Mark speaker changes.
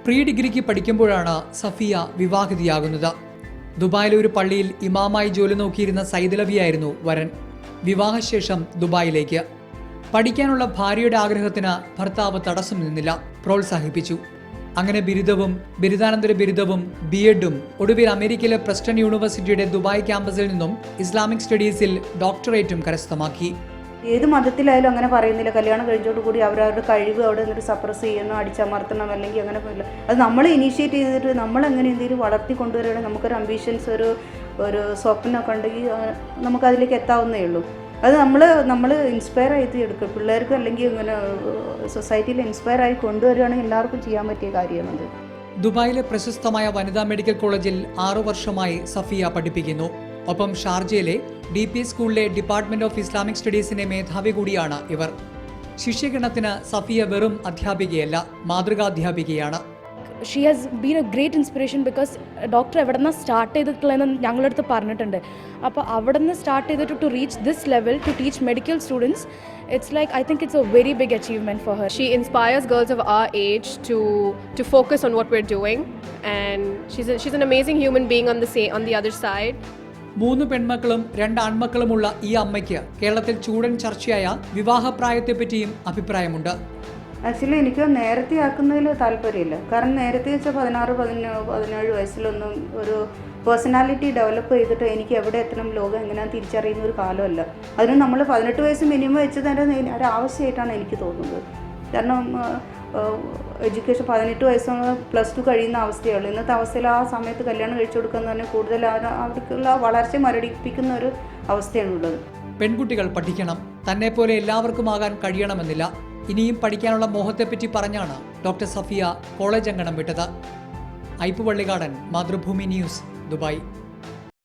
Speaker 1: Pre ഡിഗ്രിക്ക് പഠിക്കുമ്പോഴാണ് സഫിയ വിവാഹിതയാകുന്നത്. ദുബായിലെ ഒരു പള്ളിയിൽ ഇമാമായി ജോലി നോക്കിയിരുന്ന സൈദലവിയായിരുന്നു വരൻ. വിവാഹശേഷം ദുബായിലേക്ക്. പഠിക്കാനുള്ള ഭാര്യയുടെ ആഗ്രഹത്തിന് ഭർത്താവ് തടസ്സം നിന്നില്ല, പ്രോത്സാഹിപ്പിച്ചു. അങ്ങനെ ബിരുദവും ബിരുദാനന്തര ബിരുദവും ബി.എഡും ഒടുവിൽ അമേരിക്കയിലെ പ്രസ്റ്റൺ യൂണിവേഴ്സിറ്റിയുടെ ദുബായ് ക്യാമ്പസിൽ നിന്നും ഇസ്ലാമിക് സ്റ്റഡീസിൽ ഡോക്ടറേറ്റും കരസ്ഥമാക്കി.
Speaker 2: ഏത് മതത്തിലായാലും അങ്ങനെ പറയുന്നില്ല. കല്യാണം കഴിഞ്ഞോടുകൂടി അവരവരുടെ കഴിവ് അവിടെ നിന്നിട്ട് സപ്രസ് ചെയ്യണം, അടിച്ചമർത്തണം, അല്ലെങ്കിൽ അങ്ങനെ പോയില്ല. അത് നമ്മൾ ഇനീഷ്യേറ്റ് ചെയ്തിട്ട് നമ്മളെങ്ങനെ എന്തെങ്കിലും വളർത്തി കൊണ്ടുവരികയാണെങ്കിൽ നമുക്കൊരു അംബീഷൻസ്, ഒരു സ്വപ്നമൊക്കെ ഉണ്ടെങ്കിൽ നമുക്കതിലേക്ക് എത്താവുന്നേ ഉള്ളൂ. അത് നമ്മൾ ഇൻസ്പയർ ആയിട്ട് എടുക്കും പിള്ളേർക്ക്, അല്ലെങ്കിൽ ഇങ്ങനെ സൊസൈറ്റിയിൽ ഇൻസ്പയർ ആയി കൊണ്ടുവരികയാണെങ്കിൽ എല്ലാവർക്കും ചെയ്യാൻ പറ്റിയ കാര്യമാണത്.
Speaker 1: ദുബായിലെ പ്രശസ്തമായ വനിതാ മെഡിക്കൽ കോളേജിൽ 6 വർഷമായി സഫിയ പഠിപ്പിക്കുന്നു. ഒപ്പം ഷാർജയിലെ DPS സ്കൂളിലെ ഡിപ്പാർട്ട്മെന്റ് ഓഫ് ഇസ്ലാമിക് സ്റ്റഡീസിന്റെ മേധാവി കൂടിയാണ് ഇവർ. ശിഷ്യഗണത്തിന് സഫിയ വെറും അധ്യാപികയല്ല, മാതൃകാധ്യാപികയാണ്.
Speaker 3: She has been a great inspiration because doctor എവിടെ നിന്ന് സ്റ്റാർട്ട് ചെയ്തിട്ടുള്ളതെന്ന് ഞങ്ങളുടെ അടുത്ത് പറഞ്ഞിട്ടുണ്ട്. അപ്പോൾ അവിടെ നിന്ന് സ്റ്റാർട്ട് ചെയ്തിട്ട് to reach this level to teach medical students, it's like I think it's a very big achievement for her.
Speaker 4: She inspires girls of our age to focus on what we're doing, and she's an amazing human being on the other side.
Speaker 1: 3 പെൺമക്കളും 2 ആൺമക്കളുമുള്ള ഈ അമ്മയ്ക്ക് കേരളത്തിൽ ചൂടൻ ചർച്ചയായ വിവാഹപ്രായത്തെപ്പറ്റിയും അഭിപ്രായമുണ്ട്.
Speaker 2: Actually എനിക്ക് നേരത്തെ ആക്കുന്നതിൽ താല്പര്യമില്ല. കാരണം നേരത്തെ വെച്ചാൽ 16-17 വയസ്സിലൊന്നും ഒരു പേഴ്സണാലിറ്റി ഡെവലപ്പ് ചെയ്തിട്ട് എനിക്ക് എവിടെ എത്തണം, ലോകം എങ്ങനെയാണെന്ന് തിരിച്ചറിയുന്ന ഒരു കാലമല്ല. അതിന് നമ്മൾ 18 വയസ്സ് മിനിമം വെച്ചതിൻ്റെ ഒരു ആവശ്യമായിട്ടാണ് എനിക്ക് തോന്നുന്നത്. കാരണം എഡ്യൂക്കേഷൻ 18 വയസ്സ് +2 കഴിയുന്ന അവസ്ഥയുള്ളൂ. ഇന്നത്തെ അവസ്ഥയിൽ ആ സമയത്ത് കല്യാണം കഴിച്ചു കൊടുക്കുന്നത് തന്നെ കൂടുതൽ അവർക്കുള്ള വളർച്ച മരടിപ്പിക്കുന്ന ഒരു അവസ്ഥയാണുള്ളത്.
Speaker 1: പെൺകുട്ടികൾ പഠിക്കണം, തന്നെ പോലെ എല്ലാവർക്കും ആകാൻ കഴിയണമെന്നില്ല. ഇനിയും പഠിക്കാനുള്ള മോഹത്തെപ്പറ്റി പറഞ്ഞാണ് ഡോക്ടർ സഫിയ കോളേജ് അങ്കണം വിട്ടത്. Aippu Vallikadan, Mathrubhumi news, Dubai.